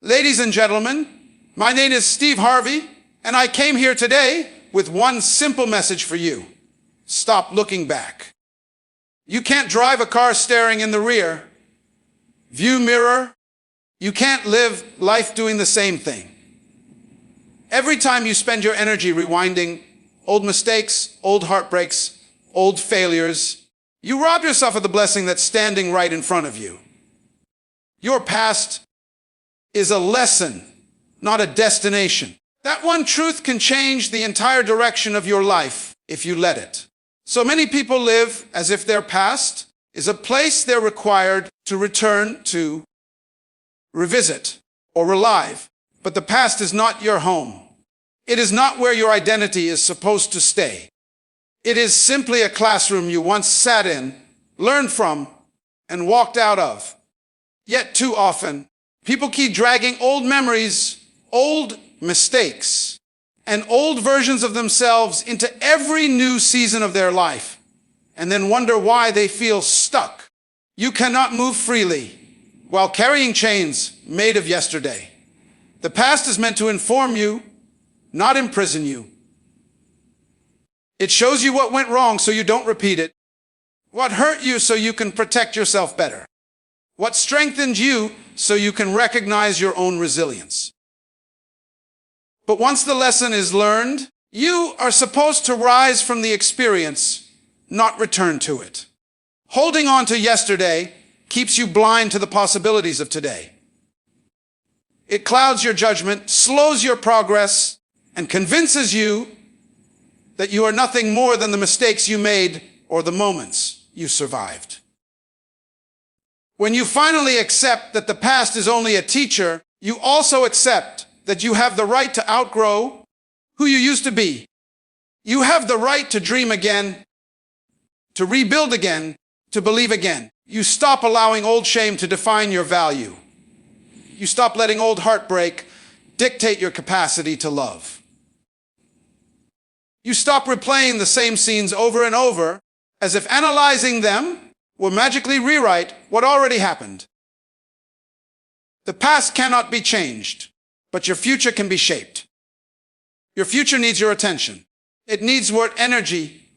Ladies and gentlemen, my name is Steve Harvey, and I came here today with one simple message for you. Stop looking back. You can't drive a car staring in the rear. View mirror. You can't live life doing the same thing. Every time you spend your energy rewinding old mistakes, old heartbreaks, old failures, you rob yourself of the blessing that's standing right in front of you. Your past is a lesson, not a destination. That one truth can change the entire direction of your life if you let it. So many people live as if their past is a place they're required to return to, revisit, or relive. But the past is not your home. It is not where your identity is supposed to stay. It is simply a classroom you once sat in, learned from, and walked out of. Yet too often, people keep dragging old memories, old mistakes, and old versions of themselves into every new season of their life, and then wonder why they feel stuck. You cannot move freely while carrying chains made of yesterday. The past is meant to inform you, not imprison you. It shows you what went wrong so you don't repeat it, what hurt you so you can protect yourself better, what strengthened you so you can recognize your own resilience. But once the lesson is learned, you are supposed to rise from the experience, not return to it. Holding on to yesterday keeps you blind to the possibilities of today. It clouds your judgment, slows your progress, and convinces you that you are nothing more than the mistakes you made or the moments you survived. When you finally accept that the past is only a teacher, you also accept that you have the right to outgrow who you used to be. You have the right to dream again, to rebuild again, to believe again. You stop allowing old shame to define your value. You stop letting old heartbreak dictate your capacity to love. You stop replaying the same scenes over and over as if analyzing them will magically rewrite what already happened. The past cannot be changed, but your future can be shaped. Your future needs your attention. It needs your energy,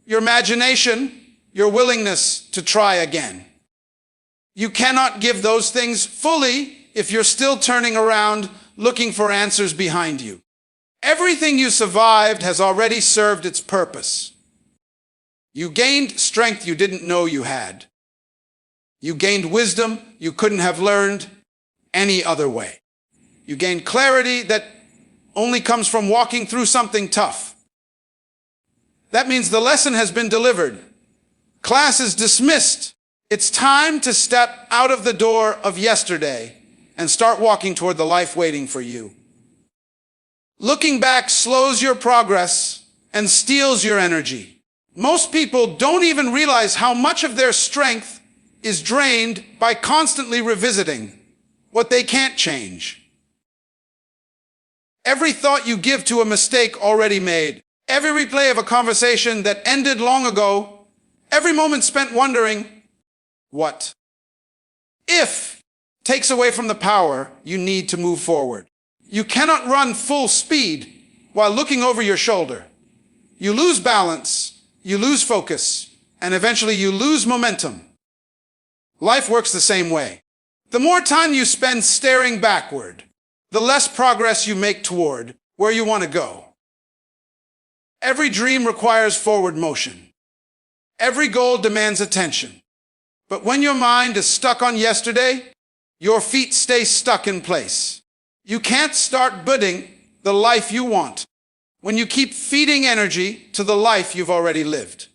your imagination, your willingness to try again. You cannot give those things fully if you're still turning around looking for answers behind you. Everything you survived has already served its purpose. You gained strength you didn't know you had. You gained wisdom you couldn't have learned any other way. You gained clarity that only comes from walking through something tough. That means the lesson has been delivered. Class is dismissed. It's time to step out of the door of yesterday and start walking toward the life waiting for you. Looking back slows your progress and steals your energy. Most people don't even realize how much of their strength is drained by constantly revisiting what they can't change. Every thought you give to a mistake already made, every replay of a conversation that ended long ago, every moment spent wondering, what if, takes away from the power you need to move forward. You cannot run full speed while looking over your shoulder. You lose balance, you lose focus, and eventually you lose momentum. Life works the same way. The more time you spend staring backward, the less progress you make toward where you want to go. Every dream requires forward motion. Every goal demands attention. But when your mind is stuck on yesterday, your feet stay stuck in place. You can't start building the life you want when you keep feeding energy to the life you've already lived.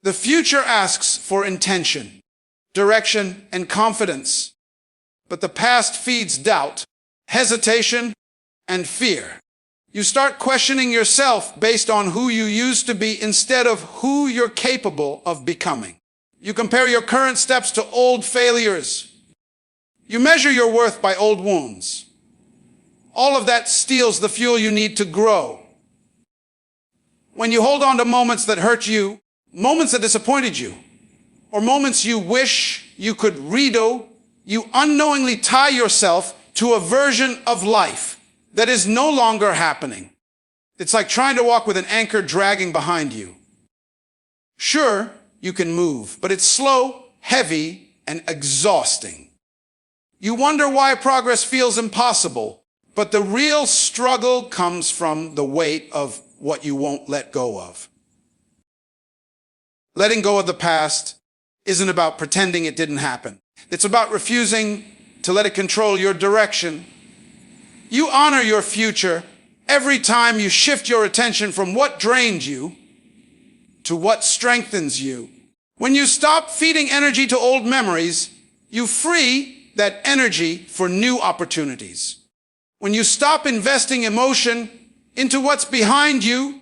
The future asks for intention, direction, and confidence, but the past feeds doubt, hesitation, and fear. You start questioning yourself based on who you used to be instead of who you're capable of becoming. You compare your current steps to old failures. You measure your worth by old wounds. All of that steals the fuel you need to grow. When you hold on to moments that hurt you, moments that disappointed you, or moments you wish you could redo, you unknowingly tie yourself to a version of life that is no longer happening. It's like trying to walk with an anchor dragging behind you. Sure, you can move, but it's slow, heavy, and exhausting. You wonder why progress feels impossible, but the real struggle comes from the weight of what you won't let go of. Letting go of the past isn't about pretending it didn't happen. It's about refusing to let it control your direction. You honor your future every time you shift your attention from what drained you to what strengthens you. When you stop feeding energy to old memories, you free that energy for new opportunities. When you stop investing emotion into what's behind you,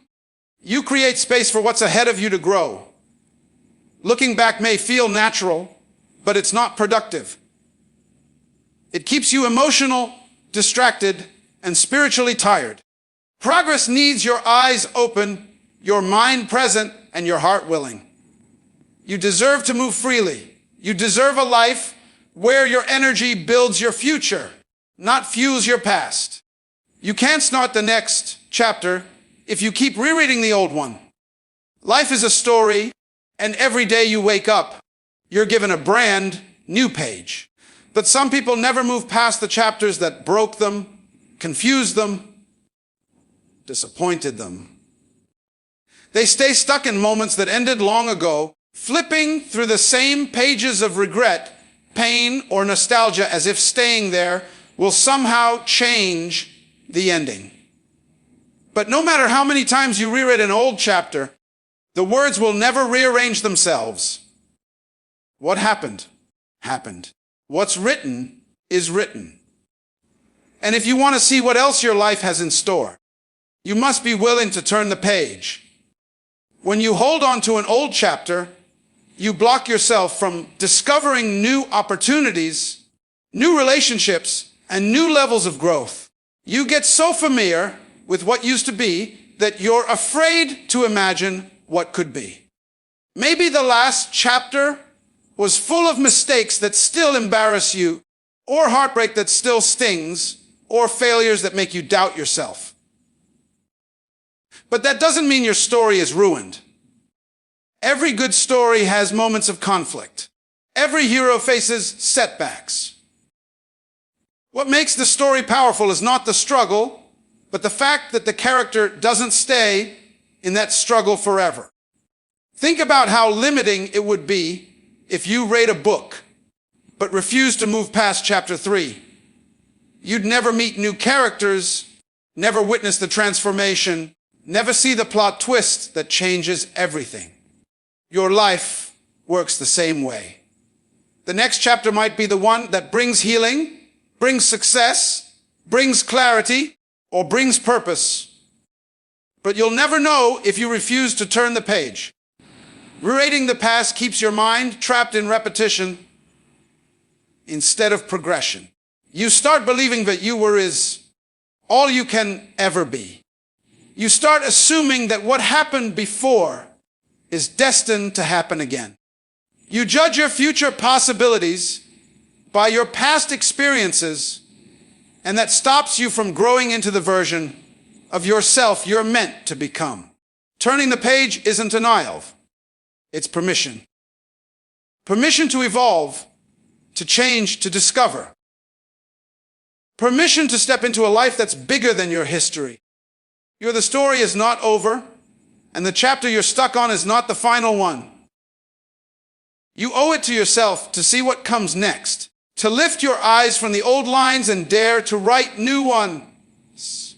you create space for what's ahead of you to grow. Looking back may feel natural, but it's not productive. It keeps you emotional, distracted, and spiritually tired. Progress needs your eyes open, your mind present, and your heart willing. You deserve to move freely. You deserve a life where your energy builds your future, not fuels your past. You can't start the next chapter if you keep rereading the old one. Life is a story, and every day you wake up, you're given a brand new page. But some people never move past the chapters that broke them, confused them, disappointed them. They stay stuck in moments that ended long ago, flipping through the same pages of regret, pain, or nostalgia as if staying there will somehow change the ending. But no matter how many times you reread an old chapter, the words will never rearrange themselves. What happened, happened. What's written is written. And if you want to see what else your life has in store, you must be willing to turn the page. When you hold on to an old chapter, you block yourself from discovering new opportunities, new relationships, and new levels of growth. You get so familiar with what used to be that you're afraid to imagine what could be. Maybe the last chapter was full of mistakes that still embarrass you, or heartbreak that still stings, or failures that make you doubt yourself. But that doesn't mean your story is ruined. Every good story has moments of conflict. Every hero faces setbacks. What makes the story powerful is not the struggle, but the fact that the character doesn't stay in that struggle forever. Think about how limiting it would be if you read a book, but refused to move past chapter 3. You'd never meet new characters, never witness the transformation, never see the plot twist that changes everything. Your life works the same way. The next chapter might be the one that brings healing, brings success, brings clarity, or brings purpose. But you'll never know if you refuse to turn the page. Rereading the past keeps your mind trapped in repetition instead of progression. You start believing that you is all you can ever be. You start assuming that what happened before is destined to happen again. You judge your future possibilities by your past experiences, and that stops you from growing into the version of yourself you're meant to become. Turning the page isn't denial. It's permission. Permission to evolve, to change, to discover. Permission to step into a life that's bigger than your history. The story is not over, and the chapter you're stuck on is not the final one. You owe it to yourself to see what comes next, to lift your eyes from the old lines and dare to write new ones.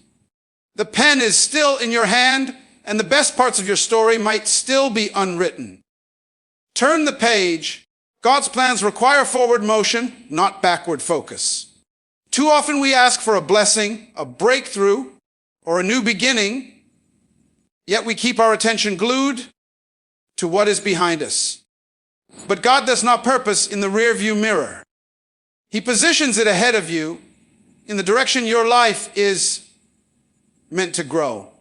The pen is still in your hand, and the best parts of your story might still be unwritten. Turn the page. God's plans require forward motion, not backward focus. Too often we ask for a blessing, a breakthrough, or a new beginning, yet we keep our attention glued to what is behind us. But God does not purpose in the rearview mirror. He positions it ahead of you in the direction your life is meant to grow.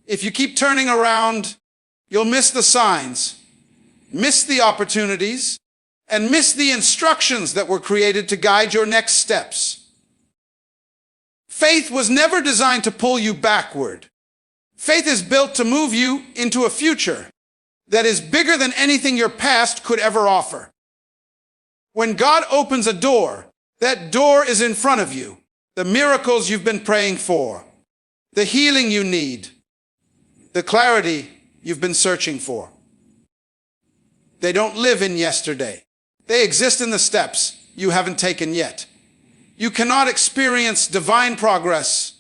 If you keep turning around, you'll miss the signs, miss the opportunities, and miss the instructions that were created to guide your next steps. Faith was never designed to pull you backward. Faith is built to move you into a future that is bigger than anything your past could ever offer. When God opens a door, that door is in front of you. The miracles you've been praying for, the healing you need, the clarity you've been searching for. They don't live in yesterday. They exist in the steps you haven't taken yet. You cannot experience divine progress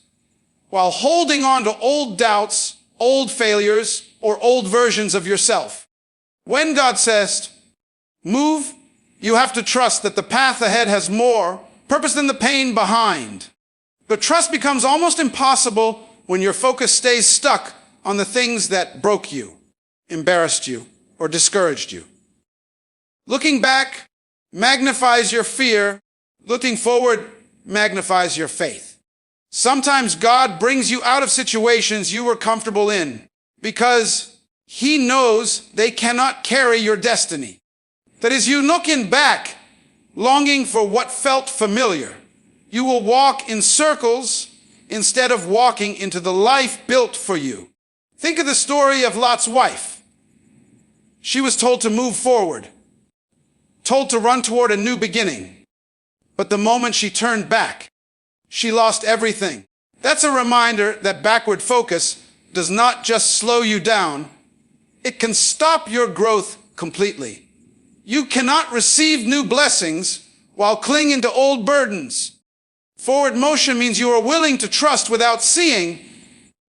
while holding on to old doubts, old failures, or old versions of yourself. When God says, move, you have to trust that the path ahead has more purpose than the pain behind. The trust becomes almost impossible when your focus stays stuck on the things that broke you, embarrassed you, or discouraged you. Looking back magnifies your fear. Looking forward magnifies your faith. Sometimes God brings you out of situations you were comfortable in because He knows they cannot carry your destiny. That is, you looking back, longing for what felt familiar. You will walk in circles instead of walking into the life built for you. Think of the story of Lot's wife. She was told to move forward, told to run toward a new beginning. But the moment she turned back, she lost everything. That's a reminder that backward focus does not just slow you down, it can stop your growth completely. You cannot receive new blessings while clinging to old burdens. Forward motion means you are willing to trust without seeing.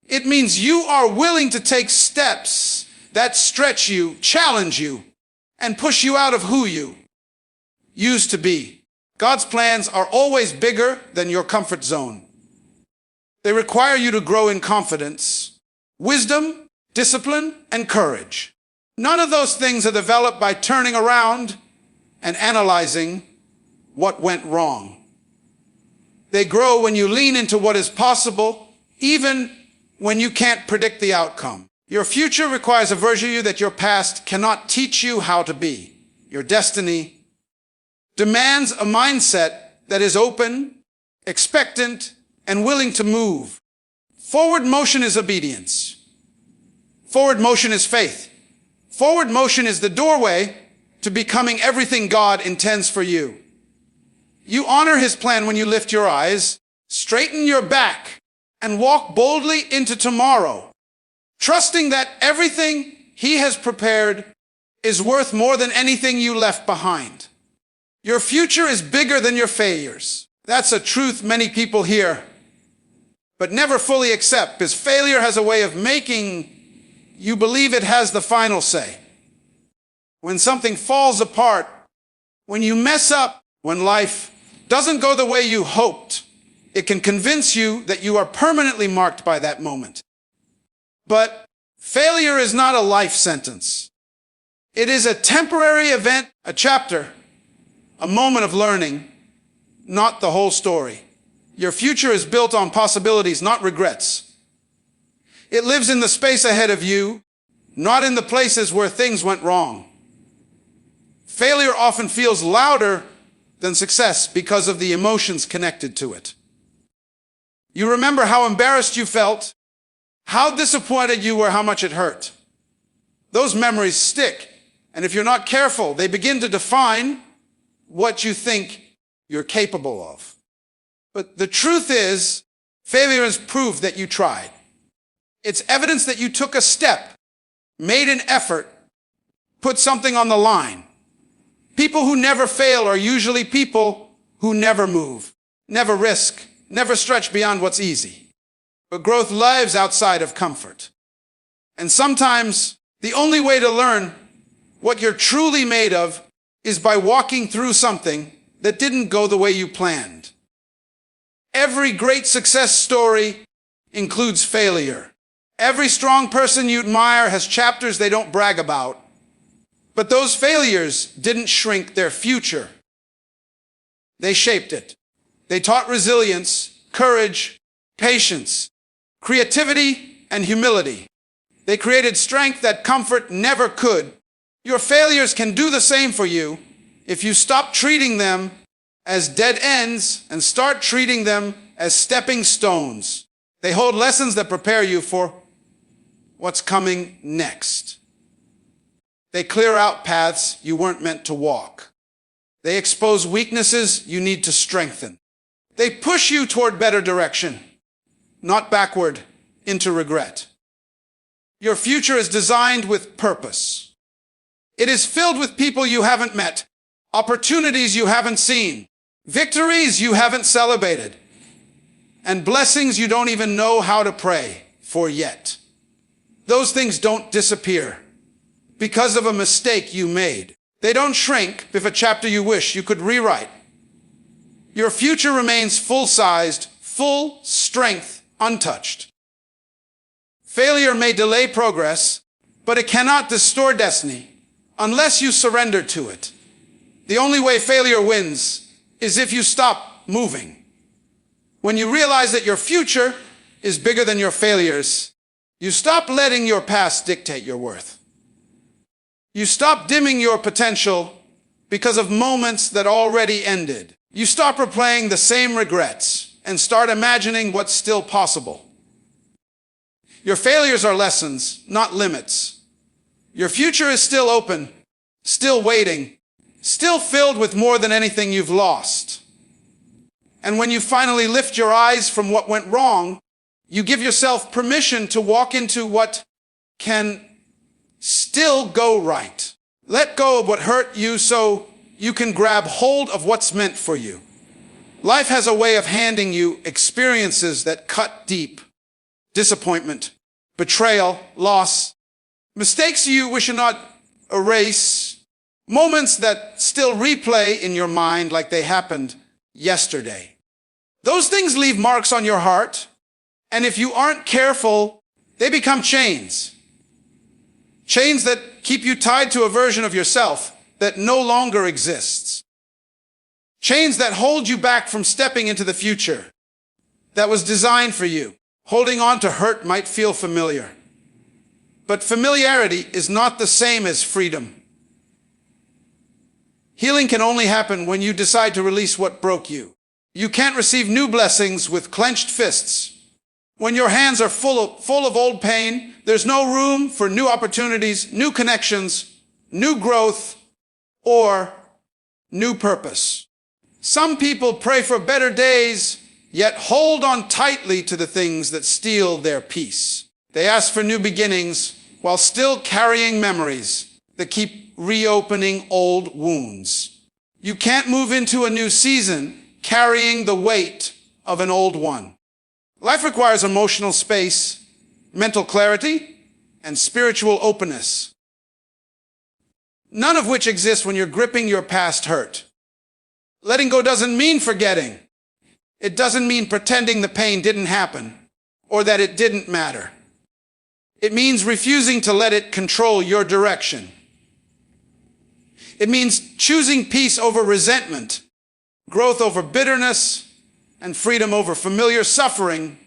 It means you are willing to take steps that stretch you, challenge you, and push you out of who you used to be. God's plans are always bigger than your comfort zone. They require you to grow in confidence, wisdom, discipline, and courage. None of those things are developed by turning around and analyzing what went wrong. They grow when you lean into what is possible, even when you can't predict the outcome. Your future requires a version of you that your past cannot teach you how to be. Your destiny demands a mindset that is open, expectant, and willing to move. Forward motion is obedience. Forward motion is faith. Forward motion is the doorway to becoming everything God intends for you. You honor His plan when you lift your eyes, straighten your back, and walk boldly into tomorrow, trusting that everything He has prepared is worth more than anything you left behind. Your future is bigger than your failures. That's a truth many people hear, but never fully accept, because failure has a way of making you believe it has the final say. When something falls apart, when you mess up, when life doesn't go the way you hoped, it can convince you that you are permanently marked by that moment. But failure is not a life sentence. It is a temporary event, a chapter, a moment of learning, not the whole story. Your future is built on possibilities, not regrets. It lives in the space ahead of you, not in the places where things went wrong. Failure often feels louder than success because of the emotions connected to it. You remember how embarrassed you felt, how disappointed you were, how much it hurt. Those memories stick, and if you're not careful, they begin to define what you think you're capable of. But the truth is, failure is proof that you tried. It's evidence that you took a step, made an effort, put something on the line. People who never fail are usually people who never move, never risk, never stretch beyond what's easy. But growth lives outside of comfort. And sometimes the only way to learn what you're truly made of is by walking through something that didn't go the way you planned. Every great success story includes failure. Every strong person you admire has chapters they don't brag about. But those failures didn't shrink their future. They shaped it. They taught resilience, courage, patience, creativity, and humility. They created strength that comfort never could. Your failures can do the same for you if you stop treating them as dead ends and start treating them as stepping stones. They hold lessons that prepare you for what's coming next. They clear out paths you weren't meant to walk. They expose weaknesses you need to strengthen. They push you toward better direction, not backward into regret. Your future is designed with purpose. It is filled with people you haven't met, opportunities you haven't seen, victories you haven't celebrated, and blessings you don't even know how to pray for yet. Those things don't disappear because of a mistake you made. They don't shrink if a chapter you wish you could rewrite. Your future remains full-sized, full strength, untouched. Failure may delay progress, but it cannot distort destiny unless you surrender to it. The only way failure wins is if you stop moving. When you realize that your future is bigger than your failures, you stop letting your past dictate your worth. You stop dimming your potential because of moments that already ended. You stop replaying the same regrets and start imagining what's still possible. Your failures are lessons, not limits. Your future is still open, still waiting, still filled with more than anything you've lost. And when you finally lift your eyes from what went wrong, you give yourself permission to walk into what can still go right. Let go of what hurt you so you can grab hold of what's meant for you. Life has a way of handing you experiences that cut deep. Disappointment, betrayal, loss, mistakes you wish you not erase, moments that still replay in your mind like they happened yesterday. Those things leave marks on your heart, and if you aren't careful, they become chains. Chains that keep you tied to a version of yourself that no longer exists. Chains that hold you back from stepping into the future that was designed for you. Holding on to hurt might feel familiar, but familiarity is not the same as freedom. Healing can only happen when you decide to release what broke you. You can't receive new blessings with clenched fists. When your hands are full of old pain, there's no room for new opportunities, new connections, new growth, or new purpose. Some people pray for better days, yet hold on tightly to the things that steal their peace. They ask for new beginnings while still carrying memories that keep reopening old wounds. You can't move into a new season carrying the weight of an old one. Life requires emotional space, mental clarity, and spiritual openness, none of which exists when you're gripping your past hurt. Letting go doesn't mean forgetting. It doesn't mean pretending the pain didn't happen or that it didn't matter. It means refusing to let it control your direction. It means choosing peace over resentment, growth over bitterness, and freedom over familiar suffering.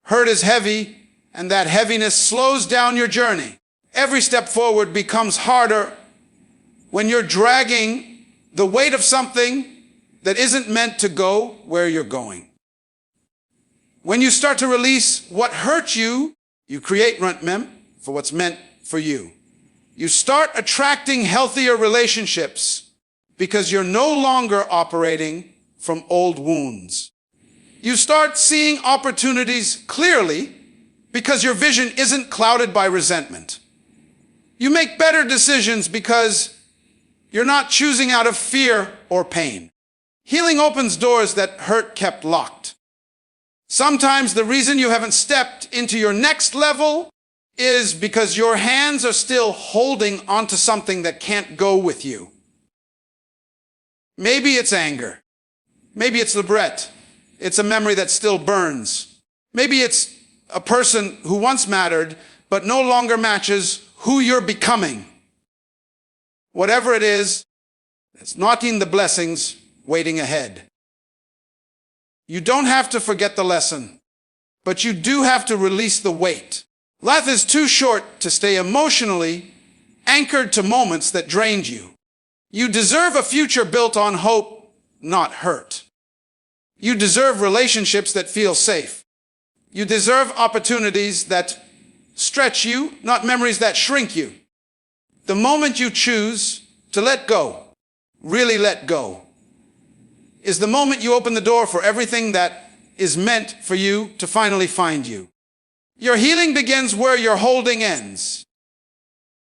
Hurt is heavy, and that heaviness slows down your journey. Every step forward becomes harder when you're dragging the weight of something that isn't meant to go where you're going. When you start to release what hurt you, you create room for what's meant for you. You start attracting healthier relationships because you're no longer operating from old wounds. You start seeing opportunities clearly because your vision isn't clouded by resentment. You make better decisions because you're not choosing out of fear or pain. Healing opens doors that hurt kept locked. Sometimes the reason you haven't stepped into your next level is because your hands are still holding onto something that can't go with you. Maybe it's anger. Maybe it's regret. It's a memory that still burns. Maybe it's a person who once mattered but no longer matches who you're becoming. Whatever it is, it's knocking the blessings waiting ahead. You don't have to forget the lesson, but you do have to release the weight. Life is too short to stay emotionally anchored to moments that drained you. You deserve a future built on hope, not hurt. You deserve relationships that feel safe. You deserve opportunities that stretch you, not memories that shrink you. The moment you choose to let go, really let go, is the moment you open the door for everything that is meant for you to finally find you. Your healing begins where your holding ends.